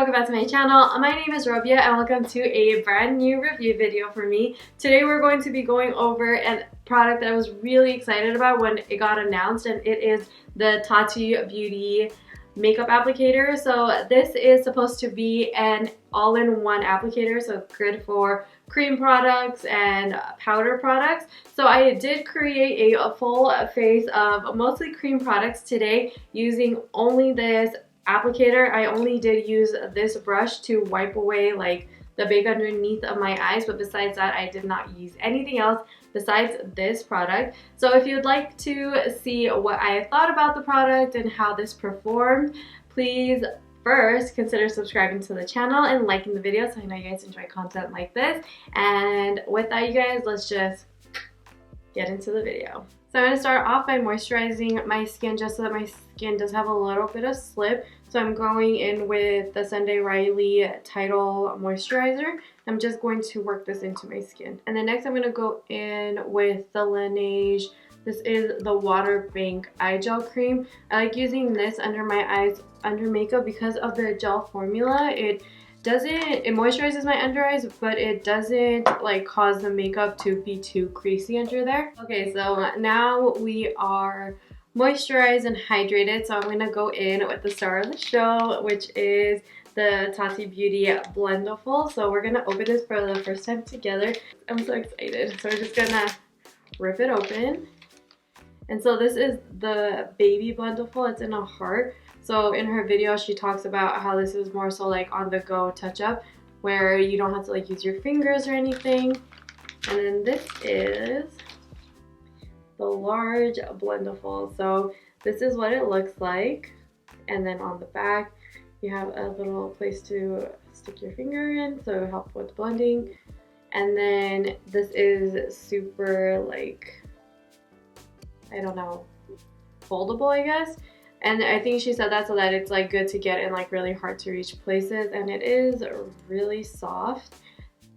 welcome back to my channel. My name is Rabya and welcome to a brand new review video for me. Today we're going to be going over a product that I was really excited about when it got announced, and it is the Tati Beauty makeup applicator. So this is supposed to be an all-in-one applicator, so good for cream products and powder products. So I did create a full face of mostly cream products today using only this applicator. I only did use this brush to wipe away like the bake underneath of my eyes, but besides that I did not use anything else besides this product. So if you'd like to see what I thought about the product and how this performed, please first consider subscribing to the channel and liking the video so I know you guys enjoy content like this. And with that, you guys, let's just get into the video. So I'm going to start off by moisturizing my skin just so that my skin does have a little bit of slip. So I'm going in with the Sunday Riley Tidal Moisturizer. I'm just going to work this into my skin. And then next I'm going to go in with the Laneige. This is the Water Bank Eye Gel Cream. I like using this under my eyes under makeup because of the gel formula. It moisturizes my under eyes, but it doesn't like cause the makeup to be too creasy under there. Okay, so now we are moisturized and hydrated, so I'm gonna go in with the star of the show, which is the Tati Beauty Blendiful. So we're gonna open this for the first time together. I'm so excited. So we're just gonna rip it open. And so this is the baby Blendiful. It's in a heart. So in her video, she talks about how this is more so like on the go touch up where you don't have to like use your fingers or anything. And then this is the large Blendiful. So this is what it looks like. And then on the back, you have a little place to stick your finger in, so it'll help with blending. And then this is super like, I don't know, foldable, I guess. And I think she said that so that it's like good to get in like really hard to reach places, and it is really soft.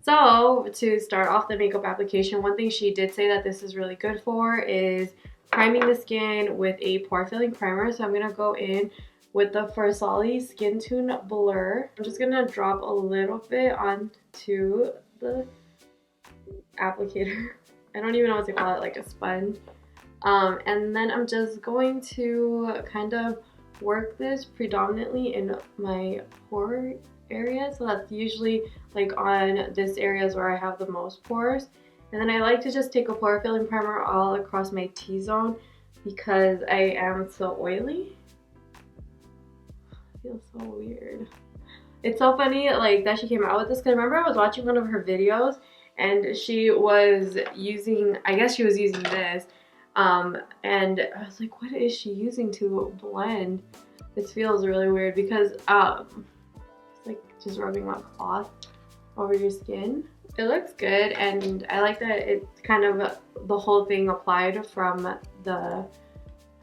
So to start off the makeup application, one thing she did say that this is really good for is priming the skin with a pore filling primer. So I'm gonna go in with the Farsali Skin Tune Blur. I'm just gonna drop a little bit onto the applicator. I don't even know what to call it, like a sponge. And then I'm just going to kind of work this predominantly in my pore area. So that's usually like on this area is where I have the most pores. And then I like to just take a pore filling primer all across my T-zone because I am so oily. It feels so weird. It's so funny like that she came out with this, because I remember I was watching one of her videos and she was using, I guess she was using this. And I was like, what is she using to blend? This feels really weird because it's like just rubbing a cloth over your skin. It looks good, and I like that it's kind of the whole thing applied from the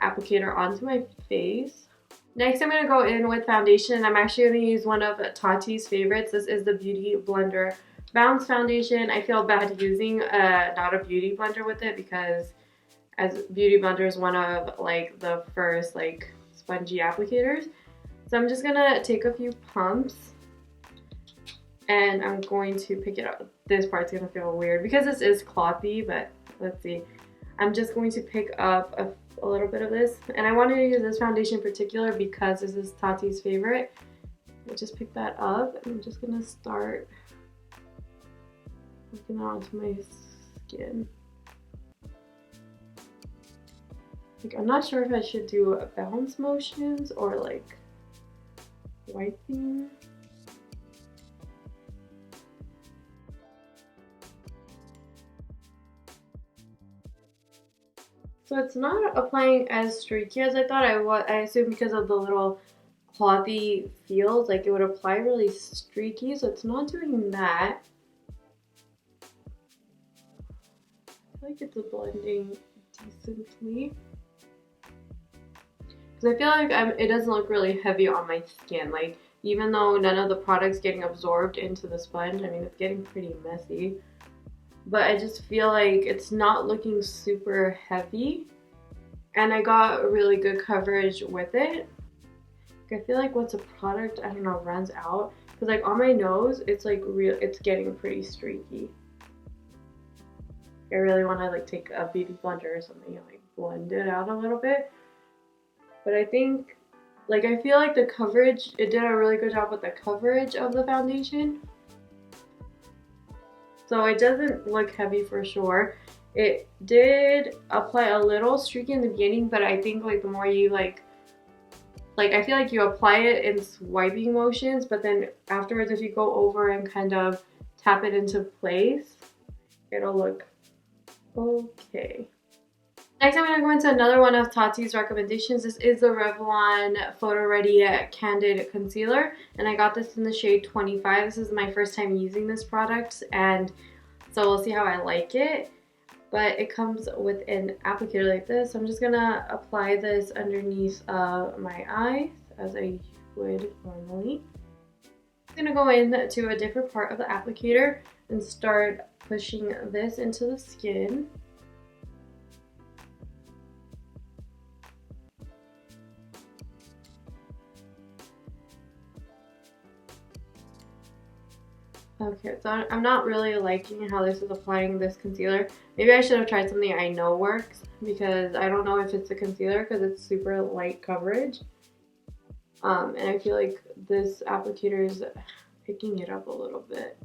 applicator onto my face. Next I'm going to go in with foundation. I'm actually going to use one of Tati's favorites. This is the Beauty Blender Bounce Foundation. I feel bad using not a beauty blender with it because as Beauty Blender is one of like the first like spongy applicators. So I'm just gonna take a few pumps and I'm going to pick it up. This part's gonna feel weird because this is clothy, but let's see. I'm just going to pick up a little bit of this, and I wanted to use this foundation in particular because this is Tati's favorite. I just picked that up and I'm just gonna start working it onto my skin. Like, I'm not sure if I should do bounce motions or like wiping. So it's not applying as streaky as I thought. I assume because of the little clothy feels, like it would apply really streaky, so it's not doing that. I feel like it's blending decently. Because I feel like it doesn't look really heavy on my skin. Like, even though none of the product's getting absorbed into the sponge, I mean, it's getting pretty messy. But I just feel like it's not looking super heavy. And I got really good coverage with it. I feel like once a product, I don't know, runs out, because like on my nose, it's like it's getting pretty streaky. I really want to like take a beauty blender or something and like blend it out a little bit. But I think, like, I feel like the coverage, it did a really good job with the coverage of the foundation. So it doesn't look heavy for sure. It did apply a little streaky in the beginning, but I think like the more you like I feel like you apply it in swiping motions, but then afterwards if you go over and kind of tap it into place, it'll look okay. Next, I'm going to go into another one of Tati's recommendations. This is the Revlon Photo Ready Candid Concealer, and I got this in the shade 25. This is my first time using this product, and so we'll see how I like it. But it comes with an applicator like this. So I'm just going to apply this underneath my eyes as I would normally. I'm going to go into a different part of the applicator and start pushing this into the skin. Okay, so I'm not really liking how this is applying this concealer. Maybe I should have tried something I know works, because I don't know if it's the concealer because it's super light coverage. And I feel like this applicator is picking it up a little bit.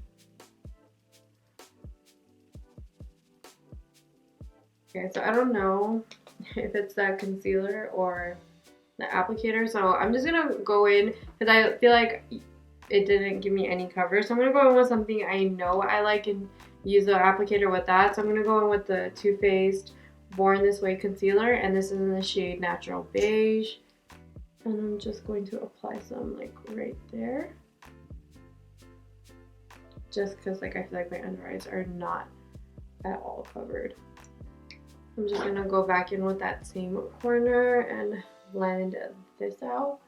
Okay, so I don't know if it's that concealer or the applicator, so I'm just gonna go in because I feel like it didn't give me any coverage. So I'm gonna go in with something I know I like and use the applicator with that. So I'm gonna go in with the Too Faced Born This Way concealer, and this is in the shade Natural Beige. And I'm just going to apply some like right there. Just because like I feel like my under eyes are not at all covered. I'm just gonna go back in with that same corner and blend this out.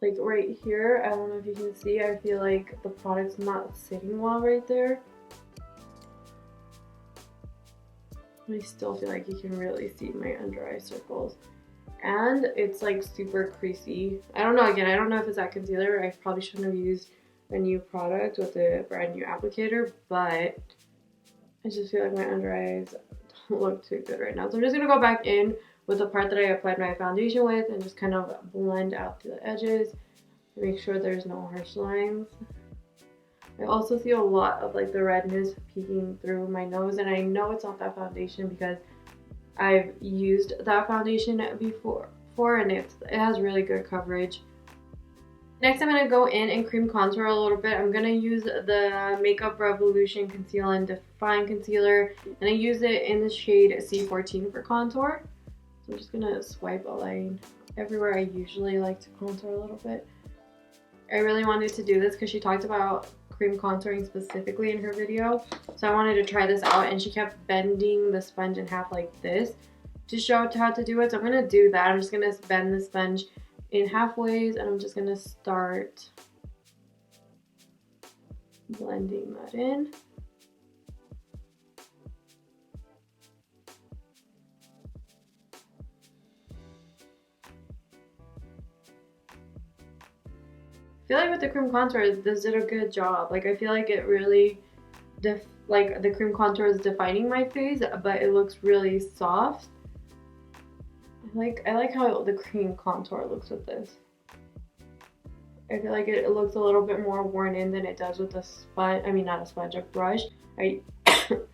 Like right here, I don't know if you can see, I feel like the product's not sitting well right there. I still feel like you can really see my under eye circles. And it's like super creasy. I don't know, again, I don't know if it's that concealer. I probably shouldn't have used a new product with a brand new applicator, but I just feel like my under eyes don't look too good right now. So I'm just gonna go back in with the part that I applied my foundation with and just kind of blend out to the edges. Make sure there's no harsh lines. I also see a lot of like the redness peeking through my nose, and I know it's not that foundation because I've used that foundation before and it has really good coverage. Next, I'm going to go in and cream contour a little bit. I'm going to use the Makeup Revolution Conceal and Define Concealer, and I use it in the shade C14 for contour. So I'm just going to swipe a line everywhere I usually like to contour a little bit. I really wanted to do this because she talked about cream contouring specifically in her video. So I wanted to try this out, and she kept bending the sponge in half like this to show how to do it. So I'm going to do that. I'm just going to bend the sponge in halfways, and I'm just going to start blending that in. I feel like with the cream contour, this did a good job. Like I feel like it really, like the cream contour is defining my face, but it looks really soft. I like how the cream contour looks with this. I feel like it looks a little bit more worn in than it does with a sponge. I mean, not a sponge, a brush. I feel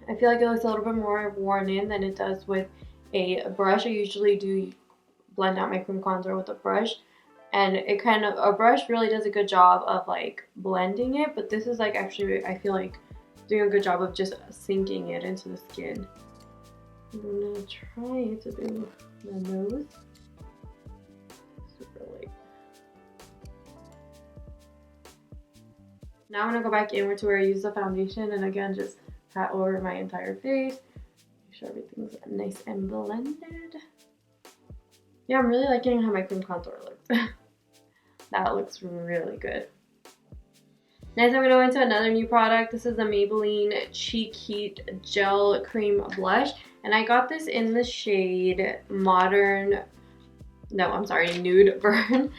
like it looks a little bit more worn in than it does with a brush. I usually do blend out my cream contour with a brush, and it kind of, a brush really does a good job of like blending it, but this is like actually, I feel like doing a good job of just sinking it into the skin. I'm gonna try to do the nose. Super light. Now I'm gonna go back in to where I use the foundation, and again just pat over my entire face. Make sure everything's nice and blended. Yeah, I'm really liking how my cream contour looks. That looks really good. Next, I'm going to go into another new product. This is the Maybelline Cheek Heat Gel Cream Blush. And I got this in the shade Nude Burn.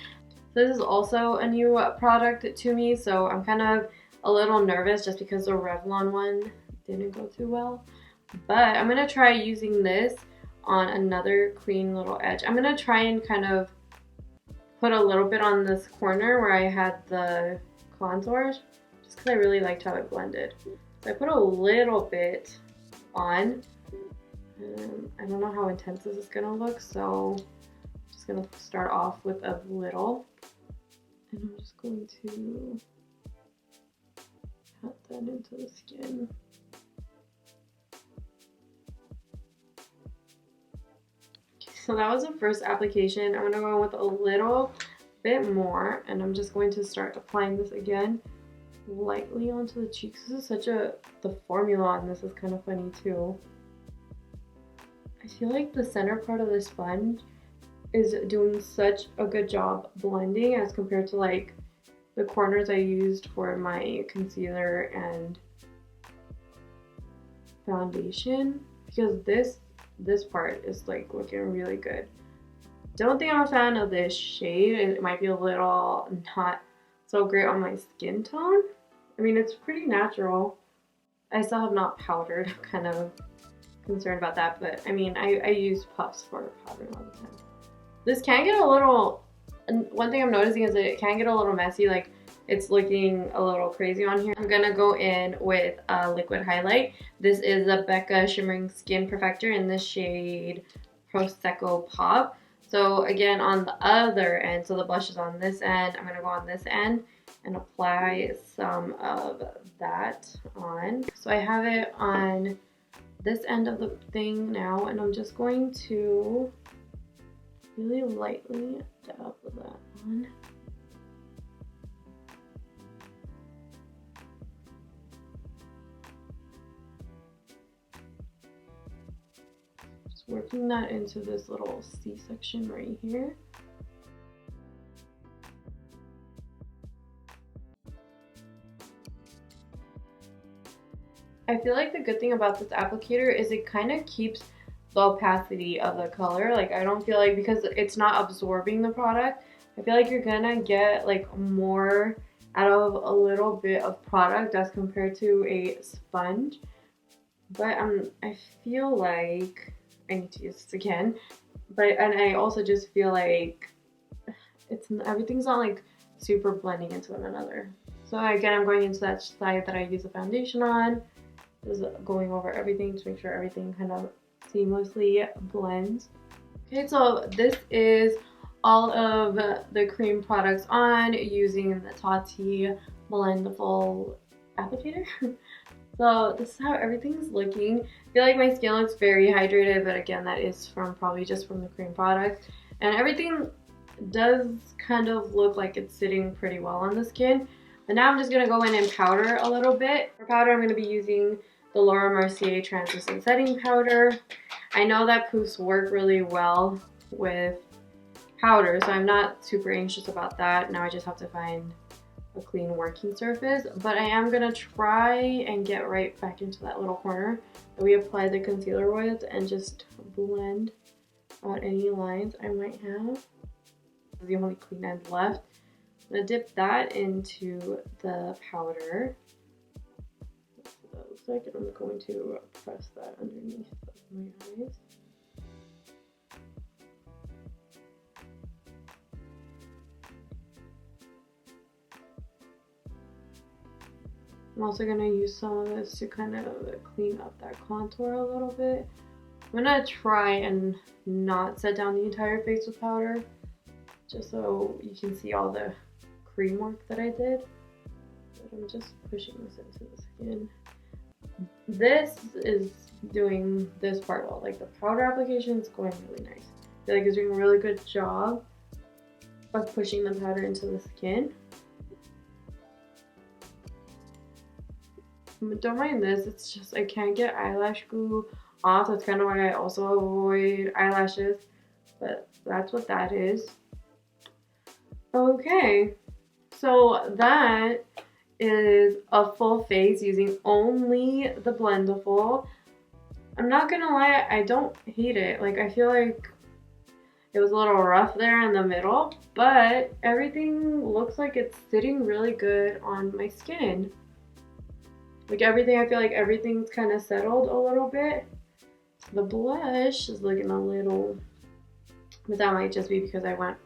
This is also a new product to me, so I'm kind of a little nervous just because the Revlon one didn't go too well. But I'm going to try using this on another clean little edge. I'm going to try and kind of put a little bit on this corner where I had the contours, just because I really liked how it blended. So I put a little bit on. I don't know how intense this is going to look, so I'm just going to start off with a little. And I'm just going to pat that into the skin. So that was the first application. I'm going to go with a little bit more, and I'm just going to start applying this again lightly onto the cheeks. This is the formula on this is kind of funny too. I feel like the center part of the sponge is doing such a good job blending as compared to like the corners I used for my concealer and foundation, because this part is like looking really good. Don't think I'm a fan of this shade. It might be a little not so great on my skin tone. I mean, it's pretty natural. I still have not powdered. I'm kind of concerned about that, but I mean, I use puffs for powdering all the time. This can get a little, one thing I'm noticing is that it can get a little messy, like it's looking a little crazy on here. I'm gonna go in with a liquid highlight. This is the Becca Shimmering Skin Perfector in the shade Prosecco Pop. So again, on the other end, so the blush is on this end, I'm gonna go on this end and apply some of that on. So I have it on this end of the thing now, and I'm just going to really lightly dab that on. Just working that into this little C-section right here. I feel like the good thing about this applicator is it kind of keeps the opacity of the color. Like, I don't feel like, because it's not absorbing the product, I feel like you're gonna get like more out of a little bit of product as compared to a sponge. But I feel like I need to use this again. And I also just feel like everything's not like super blending into one another. So again, I'm going into that side that I use the foundation on. Just going over everything to make sure everything kind of seamlessly blends. Okay, so this is all of the cream products on using the Tati Blendiful applicator. So this is how everything's looking. I feel like my skin looks very hydrated, but again, that is probably just from the cream products. And everything does kind of look like it's sitting pretty well on the skin. But now I'm just gonna go in and powder a little bit. For powder, I'm gonna be using the Laura Mercier Translucent Setting Powder. I know that poofs work really well with powder, so I'm not super anxious about that. Now I just have to find a clean working surface, but I am gonna try and get right back into that little corner that we applied the concealer with and just blend out any lines I might have. This is the only clean end left. I'm gonna dip that into the powder. So that looks like it. I'm going to press that underneath my eyes. I'm also going to use some of this to kind of clean up that contour a little bit. I'm going to try and not set down the entire face with powder, just so you can see all the cream work that I did. But I'm just pushing this into the skin. This is doing this part well. Like, the powder application is going really nice. I feel like it's doing a really good job of pushing the powder into the skin. But don't mind this, it's just I can't get eyelash glue off. That's kind of why I also avoid eyelashes, but that's what that is. Okay, so that is a full face using only the Blendiful. I'm not gonna lie, I don't hate it. Like, I feel like it was a little rough there in the middle, but everything looks like it's sitting really good on my skin. Like everything, I feel like everything's kind of settled a little bit. The blush is looking a little, but that might just be because I went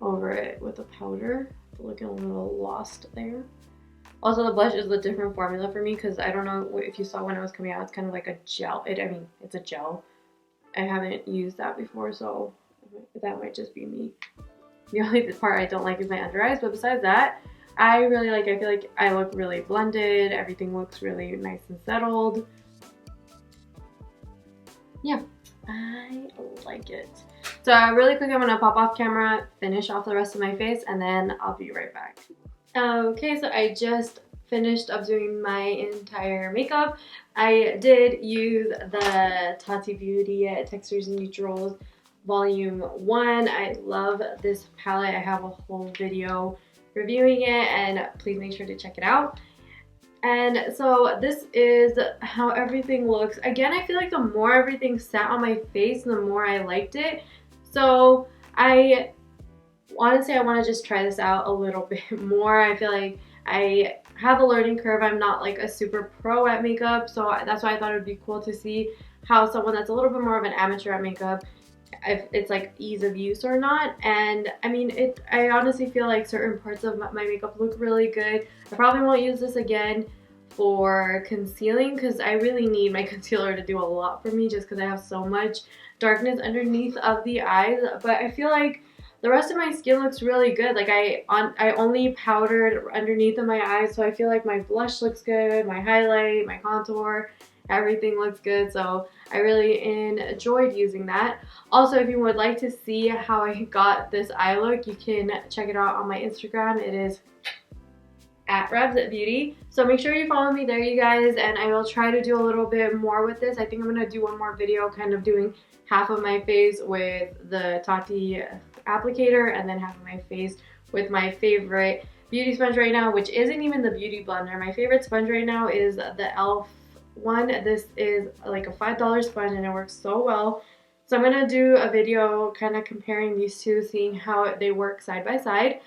over it with a powder. It's looking a little lost there. Also, the blush is a different formula for me because I don't know if you saw when it was coming out. It's kind of like a gel. I mean, it's a gel. I haven't used that before, so that might just be me. The only part I don't like is my under eyes, but besides that, I really like it. I feel like I look really blended. Everything looks really nice and settled. Yeah, I like it. So really quick, I'm gonna pop off camera, finish off the rest of my face, and then I'll be right back. Okay, so I just finished up doing my entire makeup. I did use the Tati Beauty Textures and Neutrals Volume 1. I love this palette. I have a whole video reviewing it, and please make sure to check it out. And so this is how everything looks. Again, I feel like the more everything sat on my face, the more I liked it. So I honestly, I want to just try this out a little bit more. I feel like I have a learning curve. I'm not like a super pro at makeup, so that's why I thought it would be cool to see how someone that's a little bit more of an amateur at makeup, if it's like ease of use or not. And I mean, I honestly feel like certain parts of my makeup look really good. I probably won't use this again for concealing because I really need my concealer to do a lot for me just because I have so much darkness underneath of the eyes. But I feel like the rest of my skin looks really good. Like I only powdered underneath of my eyes, so I feel like my blush looks good, my highlight, my contour, everything looks good. So I really enjoyed using that. Also, if you would like to see how I got this eye look, you can check it out on my Instagram. It is at @RabsBeauty. So make sure you follow me there, you guys, and I will try to do a little bit more with this. I think I'm gonna do one more video kind of doing half of my face with the Tati applicator and then half of my face with my favorite beauty sponge right now, which isn't even the Beauty Blender. My favorite sponge right now is the e.l.f. one. This is like a $5 sponge and it works so well. So I'm gonna do a video kind of comparing these two, seeing how they work side by side.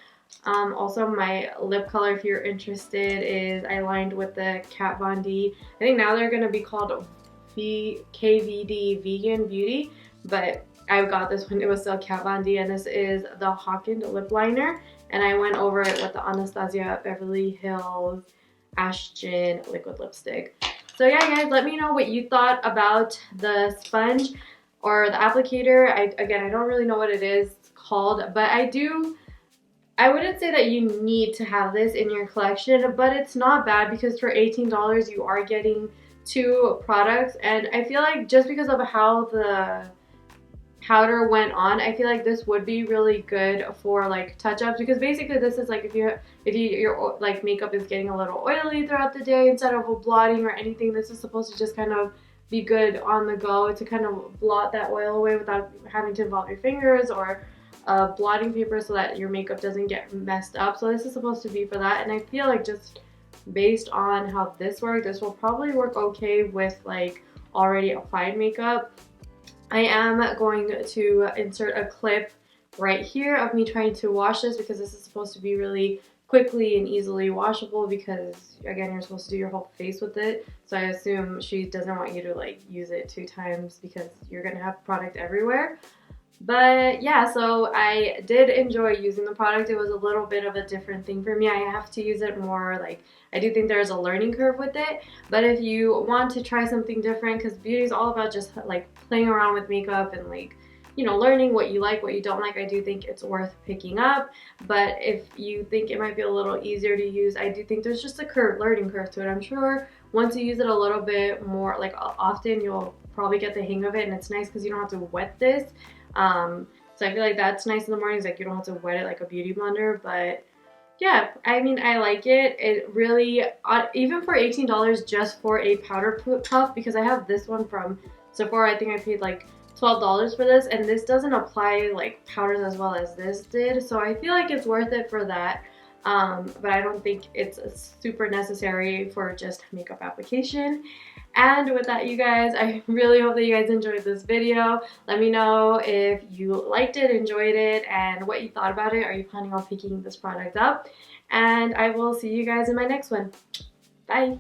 Also, my lip color, if you're interested, is I lined with the Kat Von D. I think now they're gonna be called KVD Vegan Beauty, but I got this when it was still Kat Von D, and this is the Hawkins lip liner, and I went over it with the Anastasia Beverly Hills Ashton liquid lipstick. So yeah, guys, let me know what you thought about the sponge or the applicator. Again, I don't really know what it is called, but I wouldn't say that you need to have this in your collection, but it's not bad because for $18 you are getting 2 products, and I feel like just because of how the powder went on, I feel like this would be really good for like touch-ups, because basically this is like if your like makeup is getting a little oily throughout the day, instead of blotting or anything, this is supposed to just kind of be good on the go to kind of blot that oil away without having to involve your fingers or blotting paper so that your makeup doesn't get messed up. So this is supposed to be for that, and I feel like just based on how this worked, this will probably work okay with like already applied makeup. I am going to insert a clip right here of me trying to wash this because this is supposed to be really quickly and easily washable, because again, you're supposed to do your whole face with it. So I assume she doesn't want you to like use it 2 times because you're gonna have product everywhere. But yeah, so I did enjoy using the product. It was a little bit of a different thing for me. I have to use it more, like I do think there's a learning curve with it. But if you want to try something different, because beauty is all about just like playing around with makeup and like, you know, learning what you like, what you don't like, I do think it's worth picking up. But if you think it might be a little easier to use, I do think there's just a learning curve to it. I'm sure once you use it a little bit more, like often, you'll probably get the hang of it, and it's nice because you don't have to wet this. So I feel like that's nice in the mornings, like you don't have to wet it like a beauty blender. But yeah, I mean, I like it. It really, even for $18 just for a powder puff, because I have this one from Sephora, I think I paid like $12 for this, and this doesn't apply like powders as well as this did, so I feel like it's worth it for that. but I don't think it's super necessary for just makeup application. And with that, you guys, I really hope that you guys enjoyed this video. Let me know if you liked it, enjoyed it, and what you thought about it. Are you planning on picking this product up? And I will see you guys in my next one. Bye!